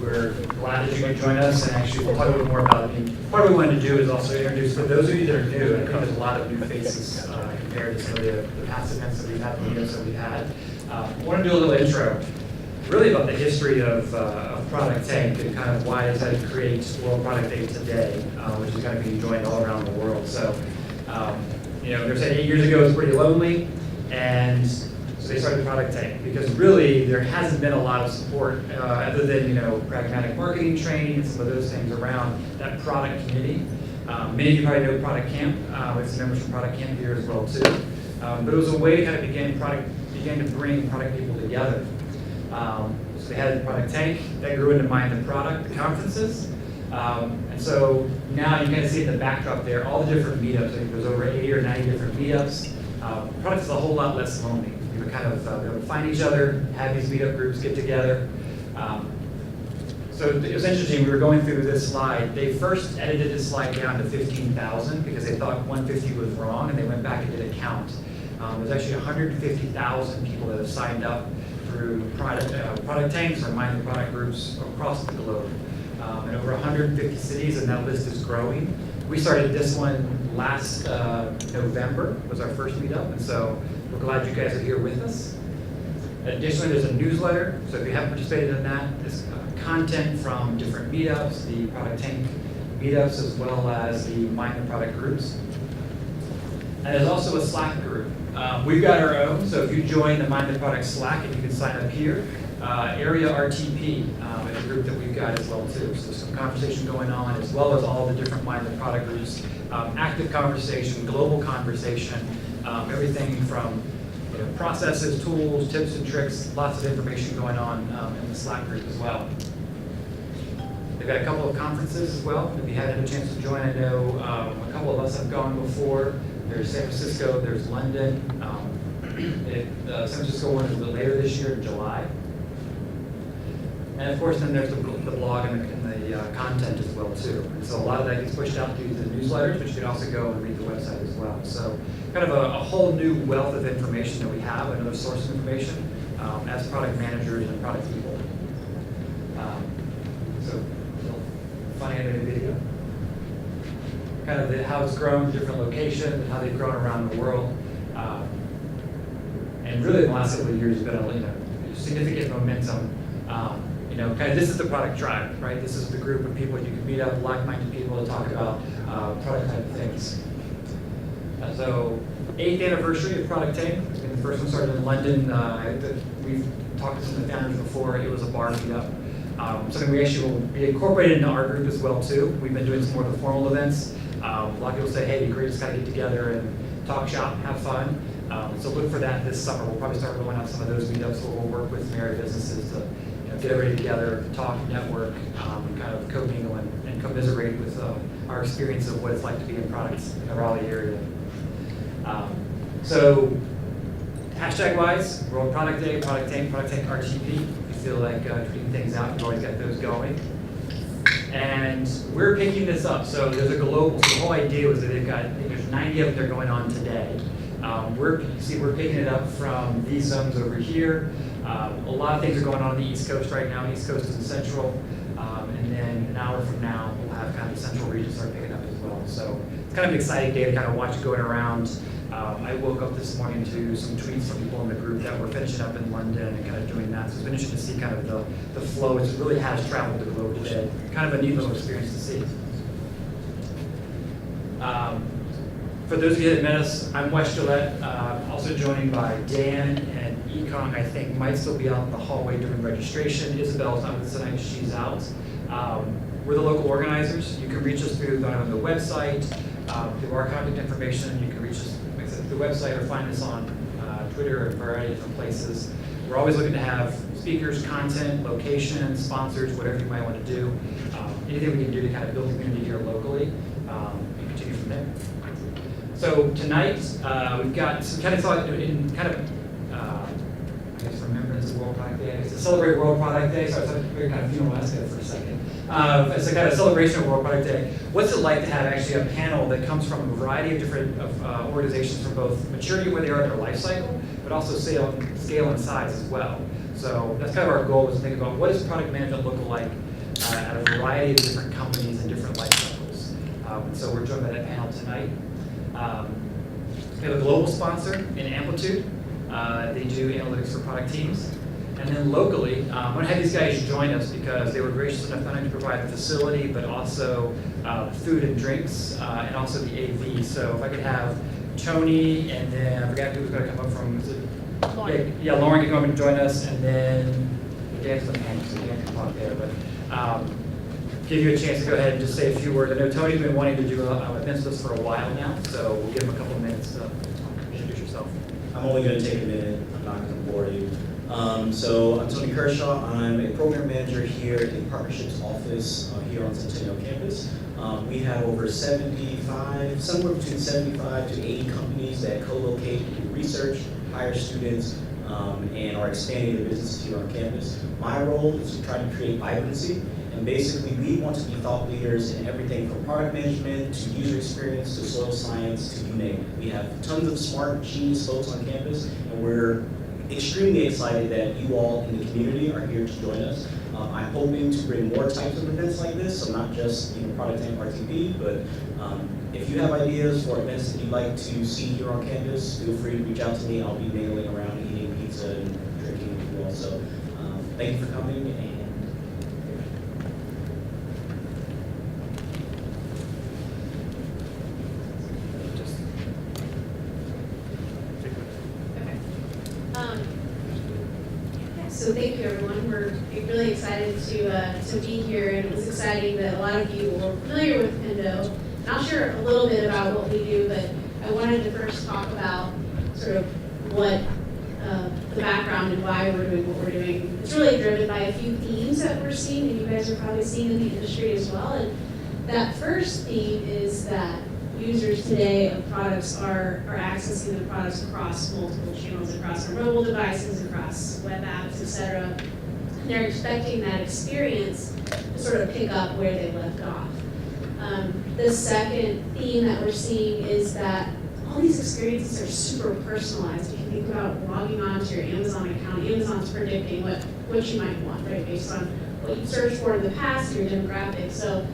We're glad that you could join us, and actually we'll talk a little more about it. I mean, part of what we wanted to do is also introduce, for those of you that are new, I think there's a lot of new faces compared to some of the past events that we've had, the meetups that we've had. I want to do a little intro, really about the history of Product Tank and kind of why I decided to create World Product Day today, which is going to be joined all around the world. So, they said 8 years ago it was pretty lonely, and so they started Product Tank because really there hasn't been a lot of support other than pragmatic marketing training and some of those things around that product community. Many of you probably know Product Camp. We have some members from Product Camp here as well too. But it was a way to kind of begin to bring product people together. So they had Product Tank, that grew into Mind the Product, the conferences. And so now you kind of see in the backdrop there all the different meetups. I think there's over 80 or 90 different meetups. Product is a whole lot less lonely. You kind of be able to find each other, have these meetup groups get together. So it was interesting, we were going through this slide. They first edited this slide down to 15,000 because they thought 150 was wrong, and they went back and did a count. There's actually 150,000 people that have signed up through product tanks or Mind the Product groups across the globe. In over 150 cities, and that list is growing. We started this one last November, was our first meetup, and so we're glad you guys are here with us. Additionally, there's a newsletter, so if you haven't participated in that, there's content from different meetups, the Product Tank meetups, as well as the Mind the Product groups. And there's also a Slack group. We've got our own, so if you join the Mind the Product Slack, and you can sign up here, Area RTP is a group that we've got as well too. So some conversation going on, as well as all the different Mind the Product groups, active conversation, global conversation, everything from processes, tools, tips and tricks, lots of information going on in the Slack group as well. They've got a couple of conferences as well. If you hadn't had a chance to join, I know a couple of us have gone before. There's San Francisco, there's London. The San Francisco one is a bit later this year in July. And of course, then there's the blog and the content as well too. And so a lot of that gets pushed out through the newsletters, but you can also go and read the website as well. So kind of a whole new wealth of information that we have, another source of information as product managers and product people. So funny animated video. Kind of how it's grown, different locations, and how they've grown around the world. And really in the last couple of years, there's been a significant momentum. Kind of this is the product tribe, right? This is the group of people you can meet up, like-minded people to talk about product type things. So 8th anniversary of Product Tank. And the first one started in London. We've talked to some of the founders before. It was a bar meetup. Something we actually will be incorporated into our group as well too. We've been doing some more of the formal events. A lot of people say, hey, it'd be great to just kind of get together and talk shop, have fun. So look for that this summer. We'll probably start rolling out some of those meetups where we'll work with some area businesses to get everybody together, talk, network, and kind of co-mingle and commiserate with our experience of what it's like to be in products in the Raleigh area. So hashtag-wise, World Product Day, Product Tank RTP. If you feel like tweeting things out, you've always got those going. And we're picking this up. So there's a global, so the whole idea was that they've got, I think there's 90 of them that are going on today. We're picking it up from these zones over here. A lot of things are going on the East Coast right now, East Coast and Central. And then an hour from now, we'll have kind of the Central region start picking up as well. So it's kind of an exciting day to kind of watch it going around. I woke up this morning to some tweets from people in the group that were finishing up in London and kind of doing that. So it's been interesting to see kind of the flow. It really has traveled the globe today. Kind of a neat little experience to see. For those of you that met us, I'm Wes Gillette, also joined by Dan and Ekong, I think, might still be out in the hallway doing registration. Isabel's not with us tonight, she's out. We're the local organizers. You can reach us through the website, through our contact information. You can reach us through the website or find us on Twitter or a variety of different places. We're always looking to have speakers, content, locations, sponsors, whatever you might want to do. Anything we can do to kind of build community here locally and continue from there. So tonight, we've got some kind of thought in kind of, I guess, remembrance of World Product Day. I guess to celebrate World Product Day. So I thought we were kind of funeral-esque for a second. It's a kind of celebration of World Product Day. What's it like to have actually a panel that comes from a variety of different organizations from both maturity where they are in their life cycle, but also scale and size as well. So that's kind of our goal, is to think about what does product management look like at a variety of different companies and different life cycles. So we're joined by that panel tonight. We have a global sponsor in Amplitude. They do analytics for product teams. And then locally, I'm going to have these guys join us because they were gracious enough not only to provide the facility, but also food and drinks, and also the AV. So if I could have Tony, and then I forgot who was going to come up from, is it? Lauren. Yeah, Lauren can come up and join us, and then Dan's on the panel, so Dan can talk there. But give you a chance to go ahead and just say a few words. I know Tony's been wanting to do events with us for a while now, so we'll give him a couple of minutes to introduce yourself. I'm only going to take a minute. I'm not going to bore you. So I'm Tony Kershaw. I'm a program manager here in Partnerships Office here on Centennial Campus. We have over 75, somewhere between 75 to 80 companies that co-locate, do research, hire students, and are expanding their businesses here on campus. My role is to try to create vibrancy, and basically we want to be thought leaders in everything from product management to user experience to soil science to you name it. We have tons of smart, genius folks on campus, and we're extremely excited that you all in the community are here to join us. I'm hoping to bring more types of events like this, so not just Product and RTP, but if you have ideas for events that you'd like to see here on campus, feel free to reach out to me. I'll be mailing around, eating pizza and drinking with you all. So thank you for coming. And So thank you, everyone. We're really excited to be here, and it was exciting that a lot of you were familiar with Pendo. And I'll share a little bit about what we do, but I wanted to first talk about sort of what the background and why we're doing what we're doing. It's really driven by a few themes that we're seeing, and you guys are probably seeing in the industry as well. And that first theme is that users today of products are accessing the products across multiple channels, across their mobile devices, across web apps, etc. And they're expecting that experience to sort of pick up where they left off. The second theme that we're seeing is that all these experiences are super personalized. If you think about logging on to your Amazon account, Amazon's predicting what you might want, right, based on what you searched for in the past, your demographics. So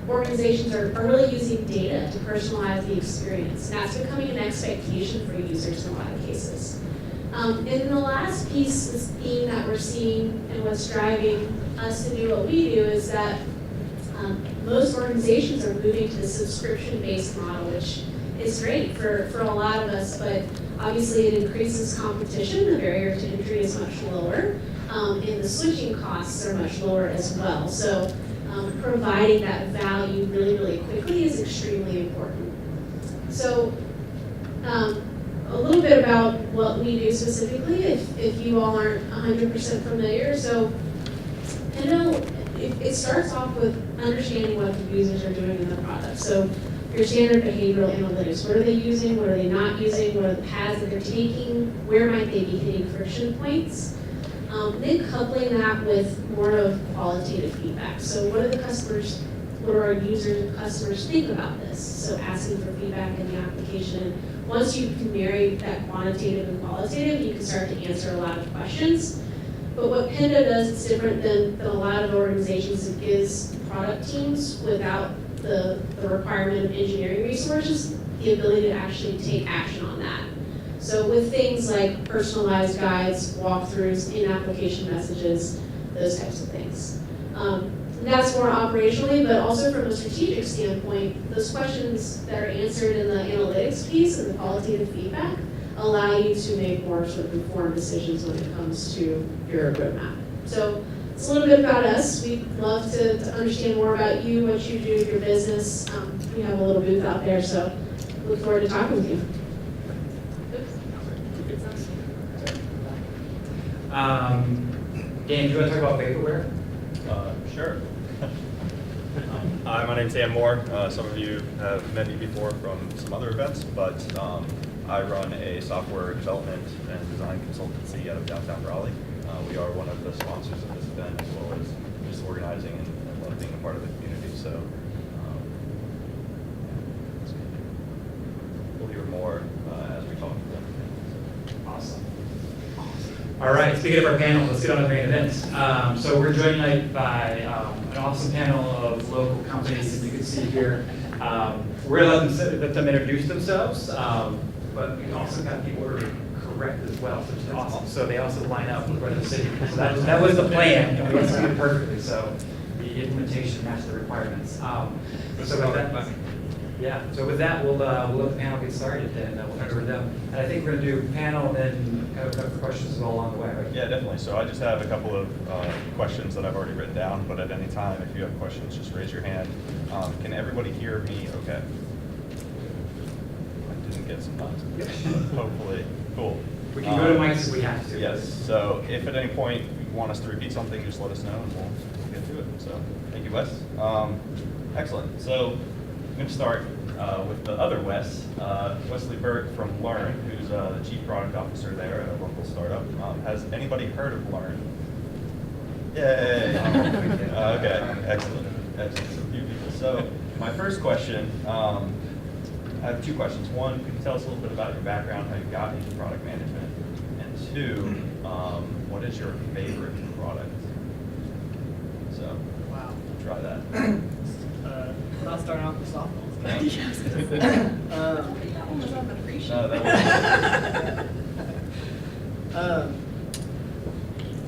organizations are really using data to personalize the experience. And that's becoming an expectation for users in a lot of cases. And then the last piece, this theme that we're seeing and what's driving us to do what we do is that most organizations are moving to the subscription-based model, which is great for a lot of us, but obviously it increases competition. The barrier to entry is much lower, and the switching costs are much lower as well. So providing that value really, really quickly is extremely important. So a little bit about what we do specifically, if you all aren't 100% familiar. So Pendo, it starts off with understanding what the users are doing in the product. So your standard behavioral analytics, what are they using, what are they not using, what are the paths that they're taking, where might they be hitting friction points. Then coupling that with more of qualitative feedback. So what do our users and customers think about this? So asking for feedback in the application. Once you can marry that quantitative and qualitative, you can start to answer a lot of questions. But what Pendo does, it's different than a lot of organizations. It gives product teams, without the requirement of engineering resources, the ability to actually take action on that. So with things like personalized guides, walkthroughs, in-application messages, those types of things. That's more operationally, but also from a strategic standpoint, those questions that are answered in the analytics piece and the qualitative feedback allow you to make more sort of informed decisions when it comes to your roadmap. So it's a little bit about us. We'd love to understand more about you, what you do, your business. We have a little booth out there, so look forward to talking with you. Dan, do you want to talk about vaporware? Sure. Hi, my name's Dan Moore. Some of you have met me before from some other events, but I run a software development and design consultancy out of downtown Raleigh. We are one of the sponsors of this event, as well as just organizing and love being a part of the community. So we'll hear more as we talk to them. Awesome. All right, speaking of our panel, let's get on to the main event. So we're joined tonight by an awesome panel of local companies, and you can see here, we're going to let them introduce themselves, but we also got the order correct as well, which is awesome. So they also line up with where the city. So that was the plan, and we executed it perfectly. So the implementation matched the requirements. So with that, yeah. So with that, we'll let the panel get started, and we'll turn it over to them. And I think we're going to do panel, and then kind of for questions as well along the way. Right? Yeah, definitely. So I just have a couple of questions that I've already written down, but at any time, if you have questions, just raise your hand. Can everybody hear me okay? I didn't get some nods. Hopefully. Cool. We can go to mics if we have to. Yes. So if at any point you want us to repeat something, just let us know, and we'll get to it. So thank you, Wes. Excellent. So I'm going to start with the other Wes, Wesley Burke from Learn, who's the Chief Product Officer there at a local startup. Has anybody heard of Learn? Yay! Okay, excellent. Excellent. So a few people. So my first question, I have two questions. One, could you tell us a little bit about your background, how you got into product management? And two, what is your favorite product? So, Wow. try that. Without starting off with softballs. No, that was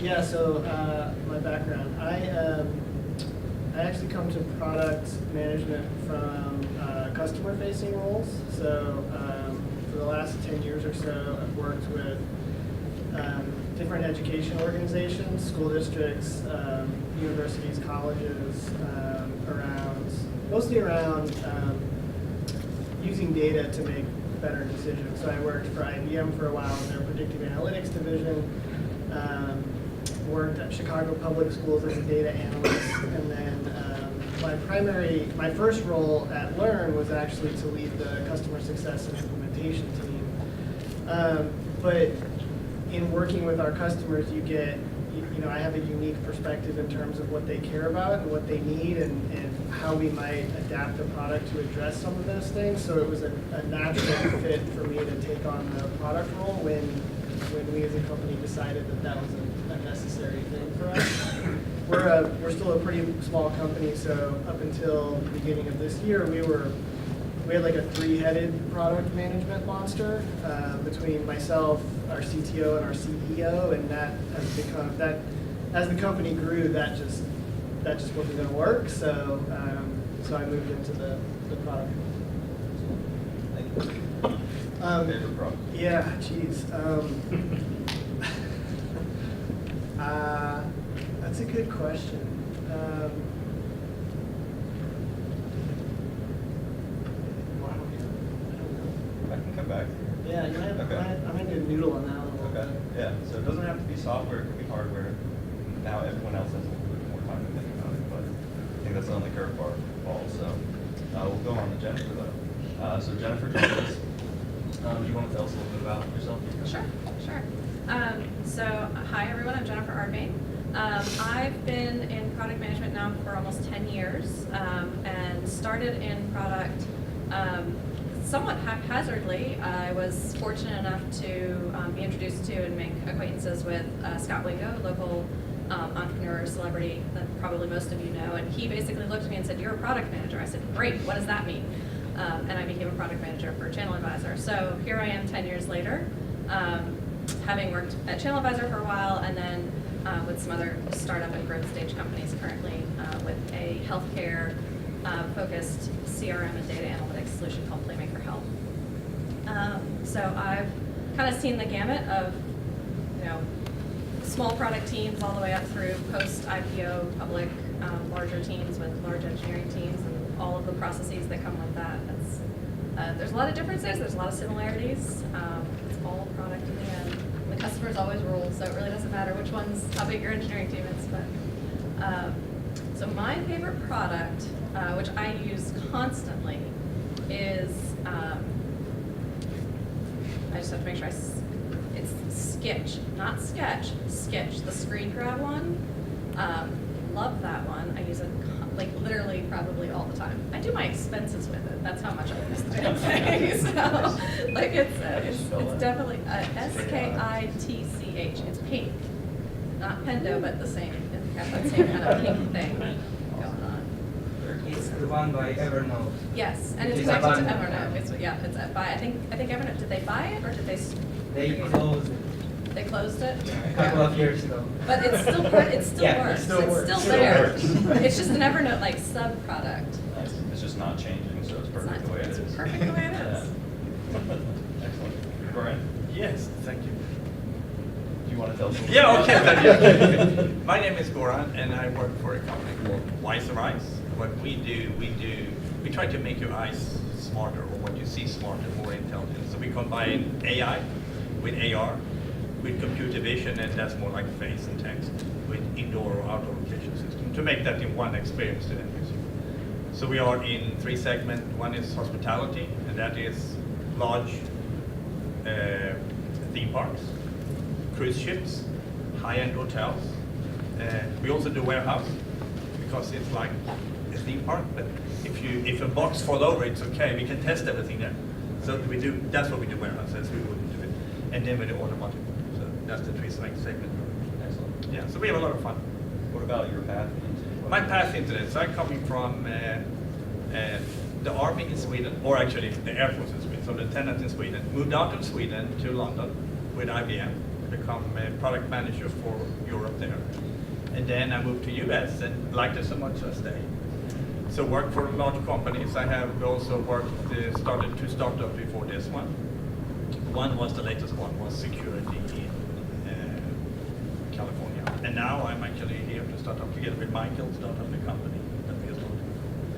Yeah, so my background, I actually come to product management from customer-facing roles. So for the last 10 years or so, I've worked with different education organizations, school districts, universities, colleges, mostly around using data to make better decisions. So I worked for IBM for a while in their predictive analytics division, worked at Chicago Public Schools as a data analyst, and then my first role at Learn was actually to lead the customer success and implementation team. But in working with our customers, I have a unique perspective in terms of what they care about and what they need and how we might adapt the product to address some of those things. So it was a natural fit for me to take on the product role when we as a company decided that was a necessary thing for us. We're still a pretty small company, so up until the beginning of this year, we had like a three-headed product management monster between myself, our CTO, and our CEO, and that has become as the company grew, that just wasn't going to work. So I moved into the product. favorite product. Yeah, geez. That's a good question. I can come back. Yeah, I'm going to noodle on that one a little Okay. bit. Yeah. So it doesn't have to be software; it could be hardware. Now everyone else has a little bit more time to think about it, but I think that's the only curveball. So we'll go on to Jennifer though. So Jennifer, do you want to tell us a little bit about yourself? Sure. So hi everyone, I'm Jennifer Ardmain. I've been in product management now for almost 10 years and started in product somewhat haphazardly. I was fortunate enough to be introduced to and make acquaintances with Scott Wingo, a local entrepreneur celebrity that probably most of you know, and he basically looked at me and said, "You're a product manager." I said, "Great, what does that mean?" And I became a product manager for Channel Advisor. So here I am 10 years later, having worked at Channel Advisor for a while, and then with some other startup and growth stage companies currently with a healthcare focused CRM and data analytics solution called Playmaker Health. So I've kind of seen the gamut of, small product teams all the way up through post-IPO public larger teams with large engineering teams and all of the processes that come with that. There's a lot of differences, there's a lot of similarities. It's all product in the end. The customers always rule, so it really doesn't matter how big your engineering team is. But so my favorite product, which I use constantly, is I just have to make sure it's Sketch, not Sketch, Sketch, the screen grab one. Love that one. I use it literally probably all the time. I do my expenses with it. That's how much I use the damn thing. So it's definitely SKITCH. It's pink, not Pendo, but the same. It's got that same kind of pink thing going. one by Evernote. Yes, and it's It's connected to abandoned. Evernote. Yeah, it's by, I think Evernote, did they buy it or did they? They create it? closed it They closed it? a couple of years ago. But it's still it still Yeah, it works. still works. It's still Still there. works. It's just an Evernote like sub-product. It's just not changing, so it's It's perfect the way it it's is. perfect the way it is. Excellent. Brian, Yes, thank you. do you want to tell us? a little Yeah, bit about okay. that? Thank you. My name is Goran, and I work for a company called Wise Eyes. What we do, we try to make your eyes smarter, or what you see smarter, more intelligent. So we combine AI with AR, with computer vision, and that's more like face and text, with indoor or outdoor location system, to make that in one experience to end user. So we are in 3 segments. One is hospitality, and that is large theme parks, cruise ships, high-end hotels. We also do warehouse, because it's like a theme park, but if a box fall over, it's okay, we can test everything there. So that's what we do warehouse, that's we wouldn't do it. And then we do automotive, so that's the 3 segment. Excellent. Yeah, so we have a lot of fun. What about your path into? My path into this, I'm coming from the army in Sweden, or actually the Air Force in Sweden, so lieutenant in Sweden. Moved out of Sweden to London with IBM, become a product manager for Europe there. And then I moved to US and liked it so much I stayed. So worked for large companies. I have also started 2 startups before this one. One was the latest one, was security in California. And now I'm actually here to start up together with Michael, start up the company that we are starting.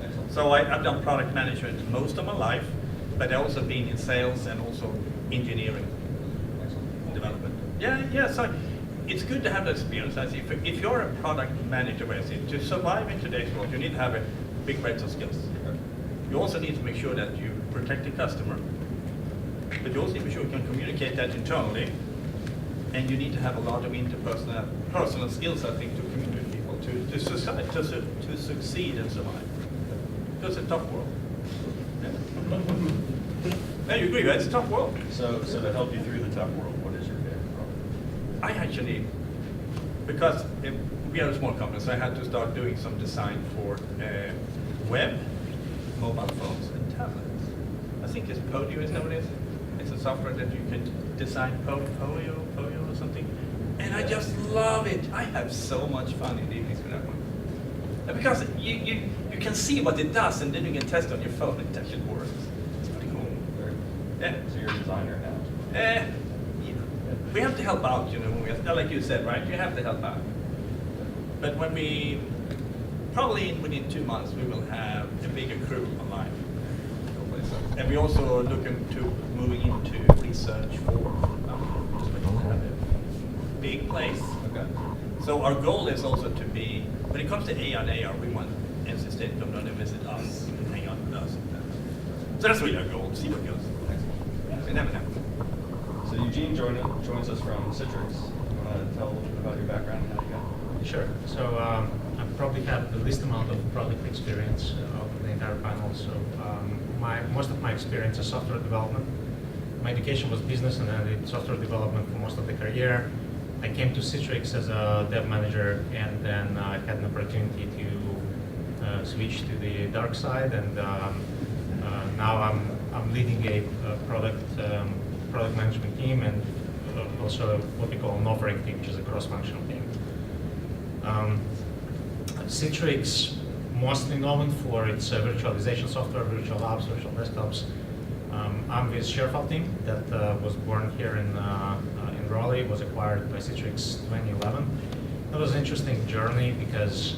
Excellent. So I've done product management most of my life, but I've also been in sales and also engineering Excellent. development. Yeah, so it's good to have that experience. I see if you're a product manager, to survive in today's world, you need to have a big breadth of skills. You also need to make sure that you protect the customer, but you also need to make sure you can communicate that internally, and you need to have a lot of personal skills, I think, to communicate with people, to succeed and survive. Because it's a tough world. Yeah. No, you agree, right? It's a tough world. So to help you through the tough world, what is your favorite problem? I actually, because we are a small company, so I had to start doing some design for web, mobile phones, and tablets. I think it's Podio, is that what it is? It's a software that you can design Podio or something. And I just love it. I have so much fun in the evenings with that one. And because you can see what it does, and then you can test on your phone, it actually works. It's pretty cool. Yeah. So you're a designer now? Yeah. We have to help out, when like you said, right? You have to help out. But when probably within 2 months, we will have a bigger crew online. And we also looking to moving into research for just like to have a big place. Okay. So our goal is also to be, when it comes to AI and AR, we want NC State to come down and visit us and hang out with us. So that's really our goal, see what goes. Excellent. We never know. So Eugene joins us from Citrix. You want to tell a little bit about your background and how you got? Sure. So I probably have the least amount of product experience of the entire panel. So most of my experience is software development. My education was business, and I did software development for most of the career. I came to Citrix as a dev manager, and then I had an opportunity to switch to the dark side, and now I'm leading a product management team, and also what we call an offering team, which is a cross-functional team. Citrix, mostly known for its virtualization software, virtual apps, virtual desktops. I'm with Sherfall team that was born here in Raleigh, was acquired by Citrix 2011. It was an interesting journey because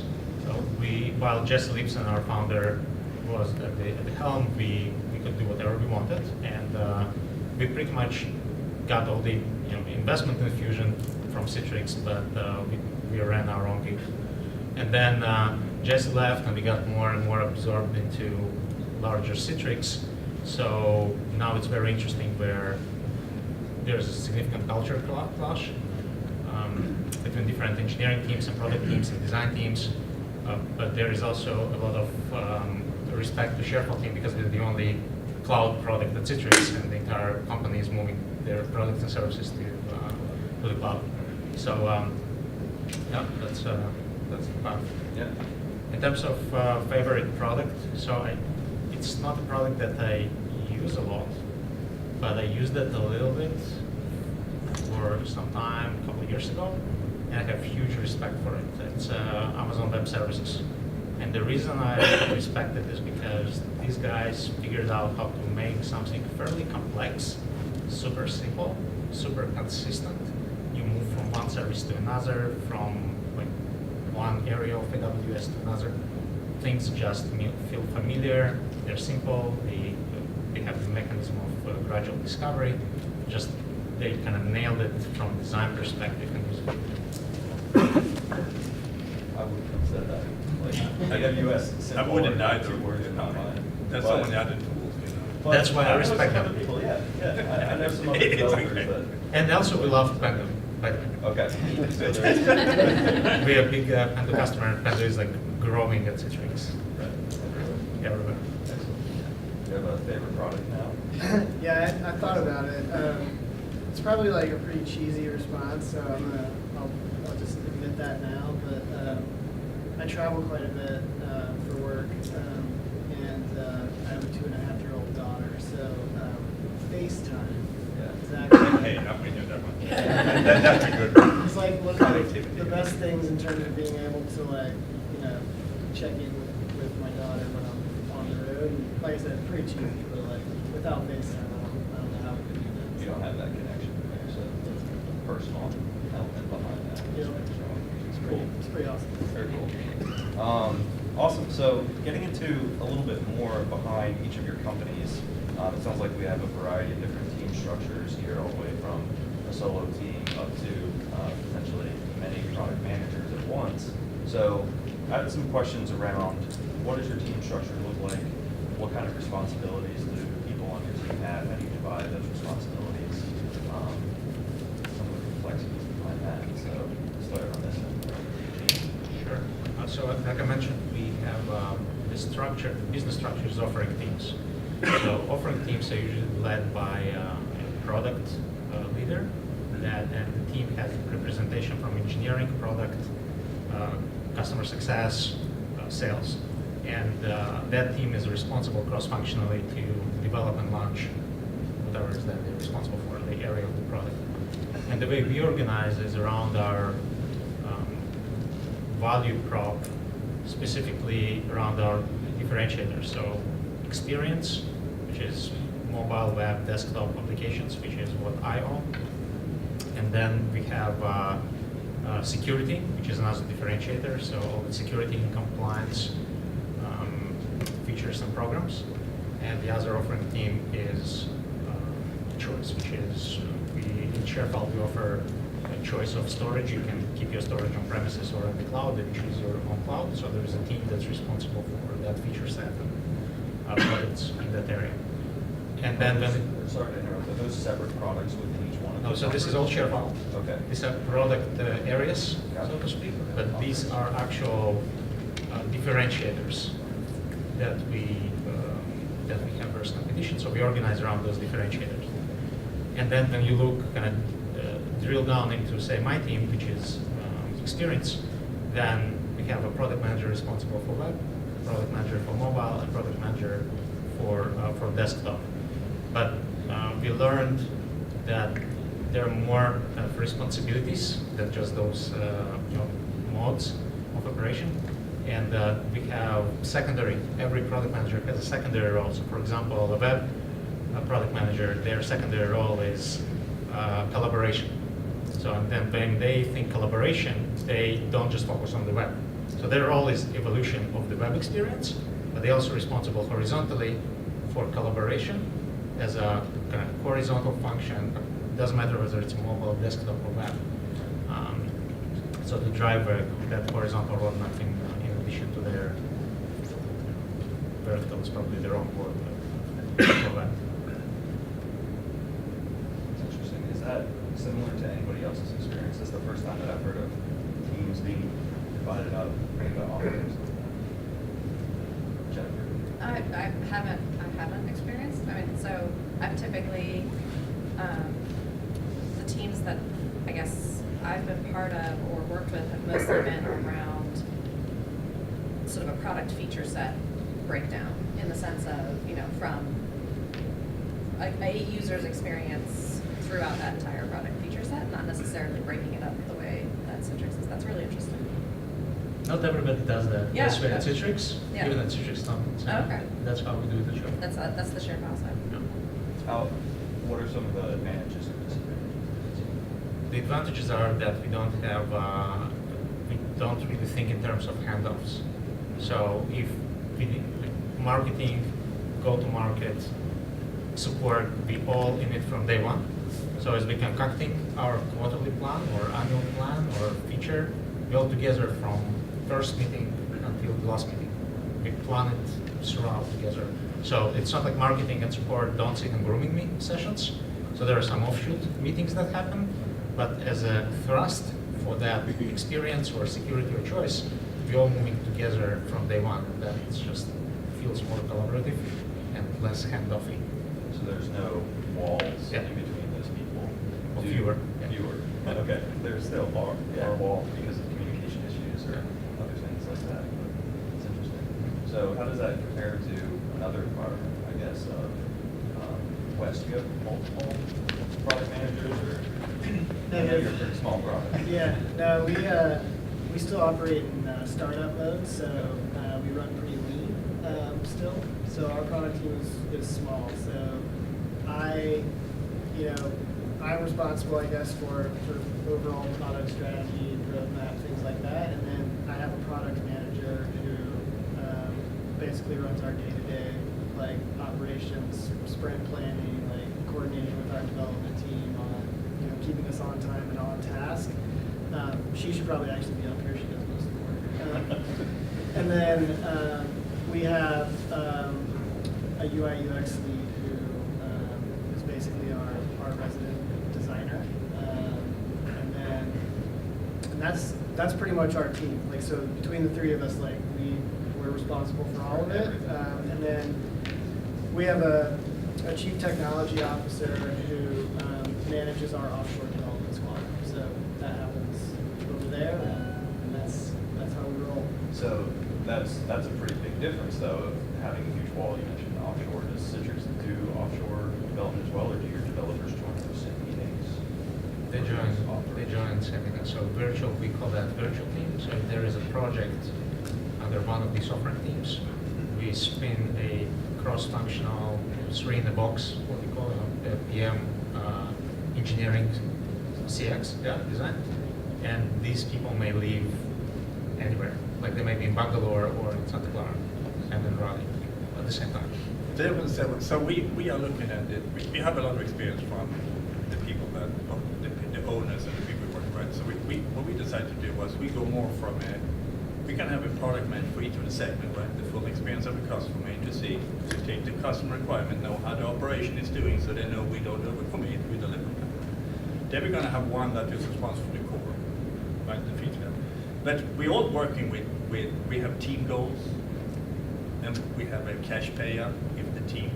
while Jesse Lipson, our founder, was at the helm, we could do whatever we wanted, and we pretty much got all the investment infusion from Citrix, but we ran our own gig. And then Jesse left, and we got more and more absorbed into larger Citrix. So now it's very interesting where there's a significant culture clash between different engineering teams and product teams and design teams. But there is also a lot of respect to Sherfall team because they're the only cloud product at Citrix, and the entire company is moving their products and services to the cloud. So yeah, that's the path. Yeah. In terms of favorite product, so it's not a product that I use a lot, but I used it a little bit for some time, a couple of years ago, and I have huge respect for it. It's Amazon Web Services. And the reason I respect it is because these guys figured out how to make something fairly complex, super simple, super consistent. You move from one service to another, from like one area of AWS to another. Things just feel familiar, they're simple, they have the mechanism of gradual discovery. Just they kind of nailed it from a design perspective and usability. I wouldn't consider that. Like, AWS is I wouldn't either. two words are not mine. That's But- some of the other tools, you know. That's why I know respect some other them. people, yeah. I know some other It's developers okay. that. And also we love Pando, by the way. Okay. So there's- We're a big Pando customer. Pando is like growing at such rates. Right. Everywhere. Excellent. Do you have a favorite product now? Yeah, I thought about it. It's probably like a pretty cheesy response, so I'll just admit that now. But I travel quite a bit for work, and I have a 2.5-year-old daughter, so FaceTime Yeah. is actually Hey, now we knew that one. That's a good one. it's like one of the best things in terms of being able to check in with my daughter when I'm on the road. And like I said, pretty cheesy, but like without FaceTime, I don't know how we could do that. You don't have that connection there, so the personal element behind that. Yeah. It's cool. It's pretty awesome. Very cool. Awesome. So getting into a little bit more behind each of your companies, it sounds like we have a variety of different team structures here, all the way from a solo team up to potentially many product managers at once. So I had some questions around what does your team structure look like? What kind of responsibilities do people on your team have? How do you divide those responsibilities? Some of the complexities behind that. So let's start on this end. Sure. So like I mentioned, we have the structure, the business structure is offering teams. So offering teams are usually led by a product leader, and the team has representation from engineering, product, customer success, sales. And that team is responsible cross-functionally to develop and launch whatever it is that they're responsible for, the area of the product. And the way we organize is around our value prop, specifically around our differentiators. So experience, which is mobile, web, desktop applications, which is what I own. And then we have security, which is another differentiator. So all the security and compliance features and programs. And the other offering team is choice, which is in ShareFile we offer a choice of storage. You can keep your storage on premises or in the cloud and choose your own cloud. So there's a team that's responsible for that feature set and products in that area. And then Sorry to interrupt, are those separate products within each one of no, those? so this is all ShareFile. Okay. These are product areas, so to speak, but these are actual differentiators that we have versus competition. So we organize around those differentiators. And then when you look kind of drill down into, say, my team, which is experience, then we have a product manager responsible for web, product manager for mobile, and product manager for desktop. But we learned that there are more kind of responsibilities than just those modes of operation. And we have secondary, every product manager has a secondary role. So for example, a web product manager, their secondary role is collaboration. So and then when they think collaboration, they don't just focus on the web. So their role is evolution of the web experience, but they're also responsible horizontally for collaboration as a kind of horizontal function. It doesn't matter whether it's mobile, desktop, or web. So to drive that horizontal roadmap in addition to their vertical is probably their own word for that. That's interesting. Is that similar to anybody else's experience? That's the first time that I've heard of teams being divided up into offerings. Jennifer? I haven't experienced. I mean, so I've typically the teams that I guess I've been part of or worked with have mostly been around sort of a product feature set breakdown in the sense of, you know, from a user's experience throughout that entire product feature set, not necessarily breaking it up the way that Citrix is. That's really interesting. Not everybody does that. Yeah. That's why at Citrix, Yeah. even at Citrix Company. So Oh, okay. That's how we do it at Citrix. That's the share file side. What are some of the advantages of this? The advantages are that we don't have, we don't really think in terms of handoffs. So if we need marketing, go-to-market, support, we all in it from day one. So as we concocting our quarterly plan or annual plan or feature, we all together from first meeting until the last meeting. We plan it throughout together. So it's not like marketing and support don't sit in grooming me sessions. So there are some offshoot meetings that happen, but as a thrust for that experience or security or choice, we all moving together from day one. And that it's just feels more collaborative and less handoffy. So there's no walls Yeah. in between those people? Or fewer, yeah. Fewer, okay. There's still are walls because of communication issues or other things like that, but it's interesting. So how does that compare to another environment, I guess, of West? You have multiple product managers or? I know you're a pretty small product. Yeah, no, we still operate in startup mode, so we run pretty lean still. So our product team is small. So I'm responsible, I guess, for overall product strategy, roadmap, things like that. And then I have a product manager who basically runs our day-to-day, like operations, sprint planning, like coordinating with our development team on, keeping us on time and on task. She should probably actually be up here. She does most of the work. And then we have a UI UX lead who is basically our resident designer. And that's pretty much our team. Like, so between the three of us, like we're responsible for all of it. And then we have a chief technology officer who manages our offshore development squad. So that happens over there, and that's how we roll. So that's a pretty big difference, though, of having a huge wall. You mentioned offshore. Does Citrix do offshore development as well, or do your developers join those same meetings? They join seminars. So virtual, we call that virtual team. So if there is a project under one of the software teams, we spin a cross-functional, three in the box, what we call it, PM, engineering, CX, design. And these people may live anywhere. Like they may be in Bangalore or in Santa Clara and in Raleigh at the same time. So we are looking at it. We have a lot of experience from the people that, the owners and the people we work with. Right? So what we decided to do was we go more from we can have a product manager for each of the segment, right? The full experience of the customer from A to Z. To take the customer requirement, know how the operation is doing, so they know we don't overcommit, we deliver. Then we're going to have one that is responsible for the core, right? The feature. But we're all working with we have team goals, and we have a cash payout if the team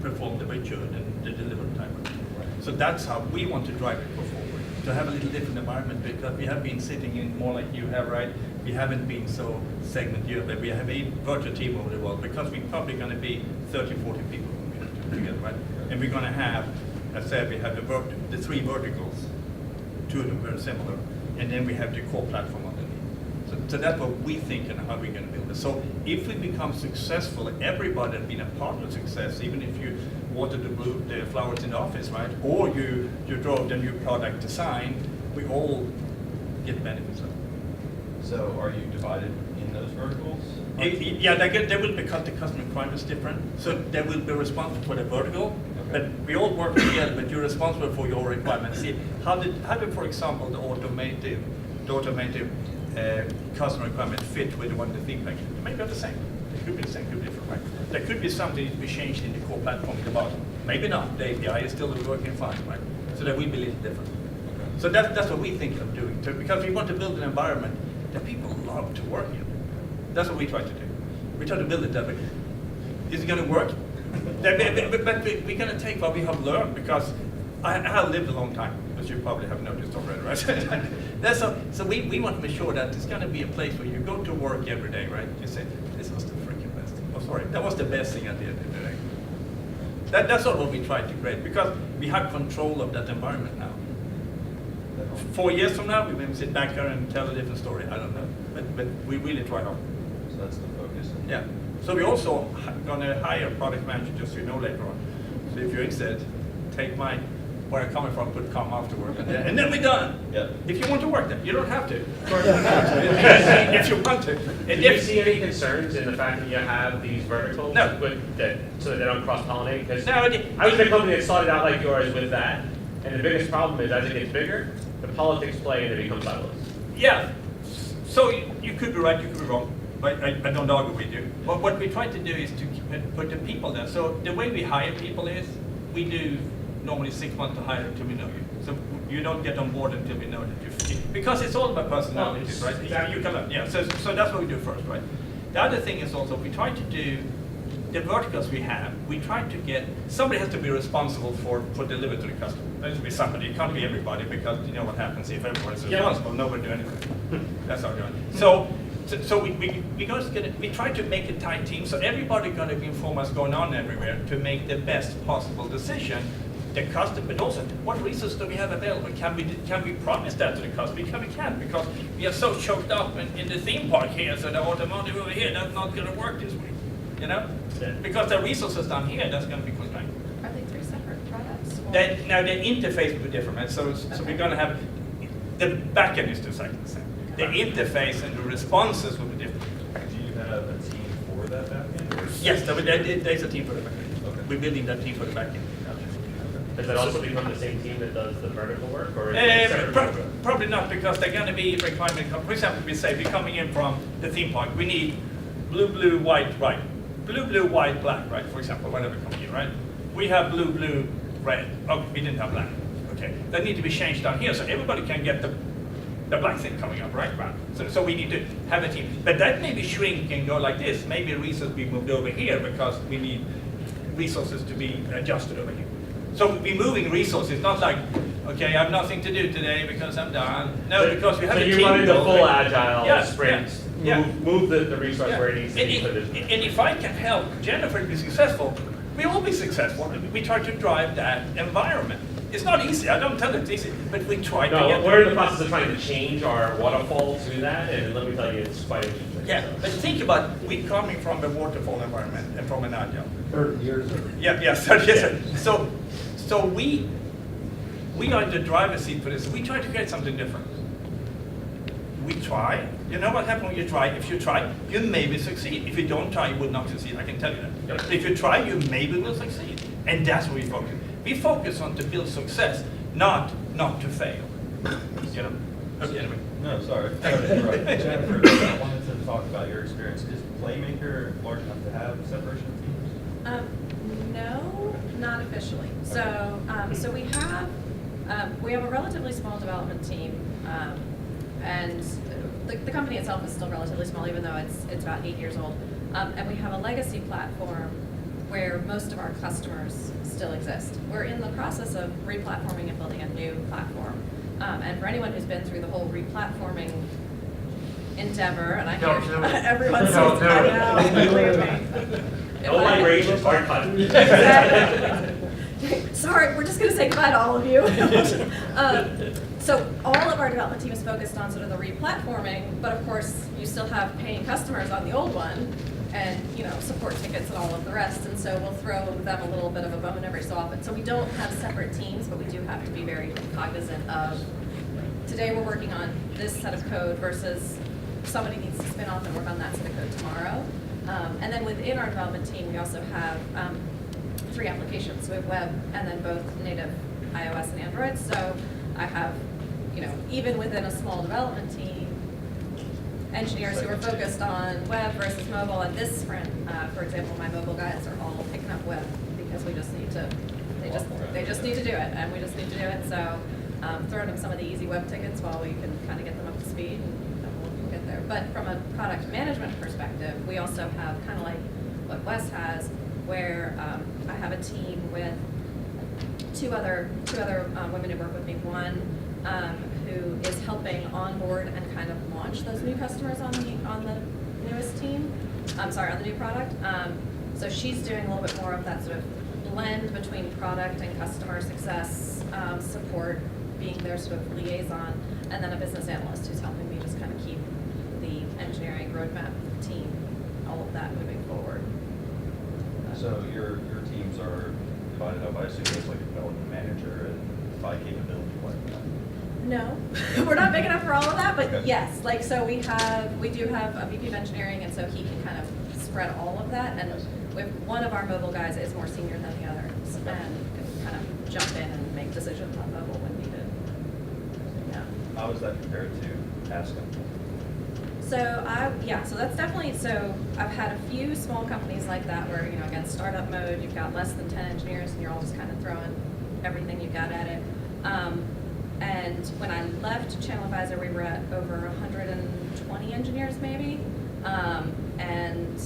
perform the way it should and the delivery time. Right. So that's how we want to drive it forward, to have a little different environment, because we have been sitting in more like you have, right? We haven't been so segmented, but we have a virtual team over the world, because we're probably going to be 30, 40 people together, right? And we're going to have, as I said, we have the three verticals, two of them very similar, and then we have the core platform underneath. So that's what we think and how we're going to build it. So if we become successful, everybody has been a part of success, even if you water the flowers in the office, right? Or you drove the new product design, we all get benefits of it. So are you divided in those verticals? Yeah, they will, because the customer requirement is different. So they will be responsible for the vertical, but we all work together, but you're responsible for your requirements. See, how did, for example, the automated customer requirement fit with the one in the theme package? It may be the same. It could be the same, could be different, right? There could be something that needs to be changed in the core platform at the bottom. Maybe not. The API is still working fine, right? So that will be a little different. So that's what we think of doing, too, because we want to build an environment that people love to work in. That's what we try to do. We try to build it that way. Is it going to work? But we're going to take what we have learned, because I have lived a long time. as you probably have noticed already, right? So we want to make sure that it's going to be a place where you go to work every day, right? You say, this was the freaking best. Oh, sorry, that was the best thing at the end of the day. That's all what we try to create, because we have control of that environment now. 4 years from now, we may sit back there and tell a different story. I don't know, but we really try hard. So that's the focus. Yeah. So we also going to hire a product manager, just so you know later on. So if you're interested, take my where I'm coming from, put com afterward, and then we're done. Yeah. If you want to work there, you don't have to. If you want to. Do you see any concerns in the fact that you have these verticals? No. So that they don't cross-pollinate? Because No, I was in a company that started out like yours with that, and the biggest problem is as it gets bigger, the politics play and it becomes silos. Yeah. So you could be right, you could be wrong. But I don't argue with you. But what we try to do is to put the people there. So the way we hire people is, we do normally 6 months to hire until we know you. So you don't get on board until we know that you fit. Because it's all about personalities, right? Exactly. You can learn. Yeah. So that's what we do first, right? The other thing is also we try to do the verticals we have. We try to get somebody has to be responsible for delivery to the customer. There has to be somebody. It can't be everybody, because you know what happens if everybody's responsible. Nobody do anything. That's our job. So we try to make a tight team, so everybody going to be informed what's going on everywhere to make the best possible decision. The customer, but also what resources do we have available? Can we promise that to the customer? We can't, because we are so choked up in the theme park here, so the automotive over here, that's not going to work this week. You know, because the resources down here, that's going to be constrained. Are they 3 separate products? or- Now the interface will be different, right? So we're going to have the backend is exactly the same. The interface and the responses will be different. Do you have a team for that backend? Or Yes, there's a team for the backend. Okay. We're building that team for the backend. Does it also become the same team that does the vertical work? Or is it separate? Probably not, because they're going to be requirement. For example, we say we're coming in from the theme park. We need blue, blue, white, right? Blue, blue, white, black, right? For example, whatever comes here, right? We have blue, blue, red. Oh, we didn't have black. Okay, that need to be changed down here, so everybody can get the black thing coming up, right? So we need to have a team. But that maybe shrink and go like this. Maybe a resource be moved over here because we need resources to be adjusted over here. So we're moving resources, not like, okay, I have nothing to do today because I'm done. No, because we have a team. So you're running the built, full right? agile sprint, Yeah. move the resource Yeah. where it needs to be for this. And if I can help Jennifer be successful, we will be successful. We try to drive that environment. It's not easy. I don't tell it it's easy, but we try to No, get we're in the process of trying to change our waterfall to that, and let me tell you, it's quite interesting. Yeah, but think about we coming from a waterfall environment and from an agile. 30 years ago. Yeah, 30 years. So we are in the driver's seat for this. We try to create something different. We try. You know what happens when you try? If you try, you maybe succeed. If you don't try, you will not succeed. I can tell you that. Yep. If you try, you maybe will succeed. And that's what we focus. We focus on to build success, not to fail. You know? Okay, anyway. No, sorry. Jennifer, I wanted to talk about your experience. Is Playmaker large enough to have separation of teams? No, not officially. So, so we have a relatively small development team, and the company itself is still relatively small, even though it's about 8 years old. And we have a legacy platform where most of our customers still exist. We're in the process of replatforming and building a new platform. And for anyone who's been through the whole replatforming endeavor, and I hear everyone says, I know, believe me. No migrations, hard cut. Exactly. Sorry, we're just going to say goodbye to all of you. So all of our development team is focused on sort of the replatforming, but of course you still have paying customers on the old one, and support tickets and all of the rest. And so we'll throw them a little bit of a bone every so often. So we don't have separate teams, but we do have to be very cognizant of. Today we're working on this set of code versus somebody needs to spin off and work on that set of code tomorrow. And then within our development team, we also have 3 applications. We have web and then both native iOS and Android. So I have, even within a small development team, engineers who are focused on web versus mobile. And this sprint, for example, my mobile guys are all picking up web because we just need to, they just need to do it, and we just need to do it. So throwing them some of the easy web tickets while we can kind of get them up to speed, and then we'll get there. But from a product management perspective, we also have kind of like what Wes has, where I have a team with two other women who work with me. One who is helping onboard and kind of launch those new customers on the newest team. I'm sorry, on the new product. So she's doing a little bit more of that sort of blend between product and customer success support, being their sort of liaison, and then a business analyst who's helping me just kind of keep the engineering roadmap team, all of that moving forward. So your teams are divided up, I assume there's like a development manager and by capability, like that? No, we're not big enough for all of that, but Okay. yes, like, so we do have a VP of engineering, and so he can kind of spread all of that, and with one of our mobile guys is more senior than the other, and can kind of jump in and make decisions on mobile when needed. Yeah. How is that compared to Aspen? So so that's definitely, so I've had a few small companies like that where, you know, again, startup mode, you've got less than 10 engineers and you're all just kind of throwing everything you've got at it. And when I left Channel Advisor, we were at over 120 engineers maybe, and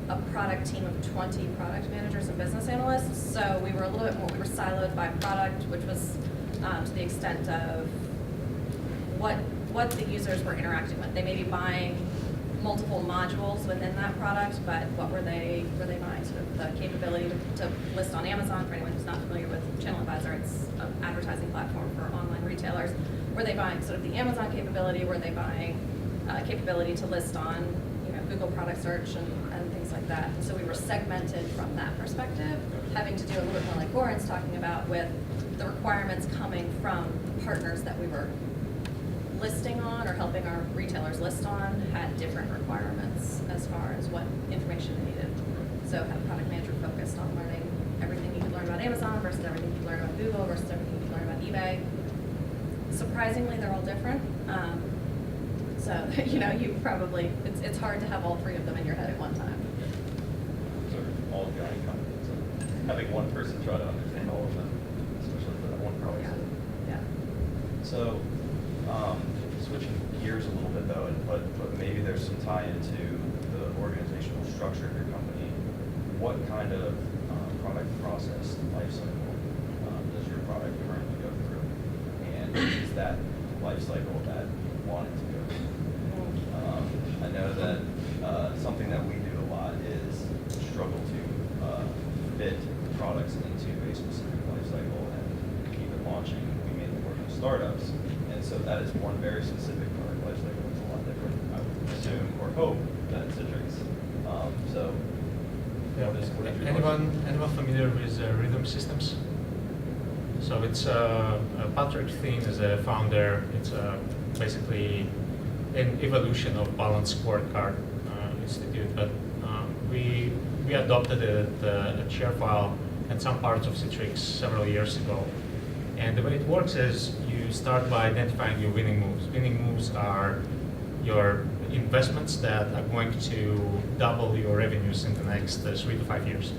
a product team of 20 product managers and business analysts. So we were a little bit more, we were siloed by product, which was to the extent of what the users were interacting with. They may be buying multiple modules within that product, but what were they buying? Sort of the capability to list on Amazon. For anyone who's not familiar with Channel Advisor, it's an advertising platform for online retailers. Were they buying sort of the Amazon capability? Were they buying capability to list on, you know, Google product search and things like that? And so we were segmented from that perspective, having to do a little bit more like Goran's talking about, with the requirements coming from the partners that we were listing on or helping our retailers list on had different requirements as far as what information they needed. So had a product manager focused on learning everything you could learn about Amazon versus everything you could learn about Google versus everything you could learn about eBay. Surprisingly, they're all different. So, you know, it's hard to have all three of them in your head at one time. So all giant companies, and having one person try to understand all of them, especially for that one product. Yeah. So, switching gears a little bit though, but maybe there's some tie into the organizational structure of your company. What kind of product process lifecycle does your product currently go through? And is that lifecycle that you want it to go through? I know that something that we do a lot is struggle to fit products into a specific lifecycle and keep it launching. We mainly work with startups. So that is one very specific product life cycle. It's a lot different, I would assume, or hope, than Citrix. So, what is Anyone familiar with Rhythm Systems? So it's Patrick Thien is a founder. It's basically an evolution of Balanced Scorecard Institute, but we adopted it at ShareFile and some parts of Citrix several years ago. And the way it works is you start by identifying your winning moves. Winning moves are your investments that are going to double your revenues in the next 3 to 5 years.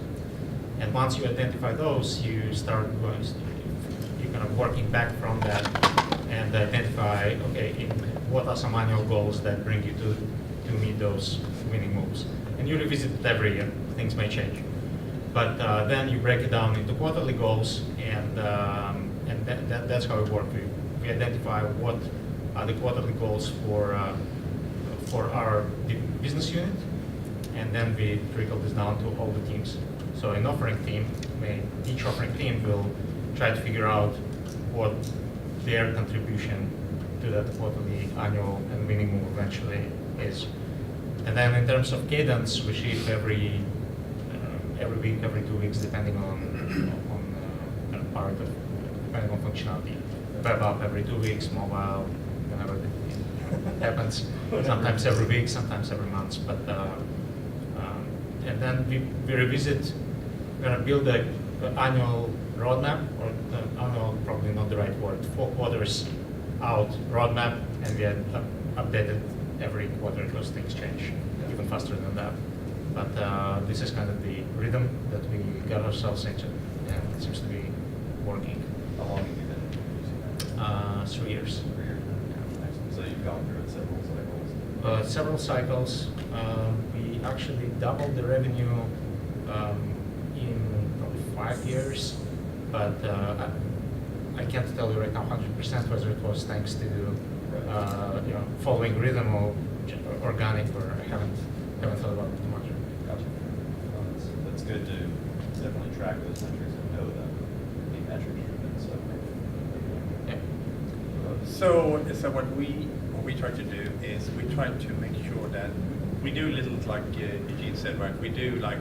And once you identify those, you start going, you're kind of working back from that and identify, okay, what are some annual goals that bring you to meet those winning moves. And you revisit it every year. Things may change. But then you break it down into quarterly goals, and that's how it works. We identify what are the quarterly goals for our business unit, and then we trickle this down to all the teams. So an offering team, each offering team will try to figure out what their contribution to that quarterly, annual, and winning move eventually is. And then in terms of cadence, we ship every week, every 2 weeks, depending on part of, depending on functionality. Web app every 2 weeks, mobile, whenever it happens. Sometimes every week, sometimes every month. But and then we revisit. We're gonna build the annual roadmap, or the annual, probably not the right word, 4 quarters out roadmap, and we update it every quarter because things change even faster than that. But this is kind of the rhythm that we got ourselves into, and it seems to be working. How long have you been using that? 3 years. 3 years. Yeah. Excellent. So you've gone through it several cycles. Several cycles. We actually doubled the revenue in probably 5 years, but I can't tell you right now 100% whether it was thanks to following rhythm or organic, or I haven't thought about it too much. Gotcha. That's good to definitely track those metrics and know that the metrics driven. So. Yeah. So what we try to do is we try to make sure that we do little, like Eugene said, right? We do like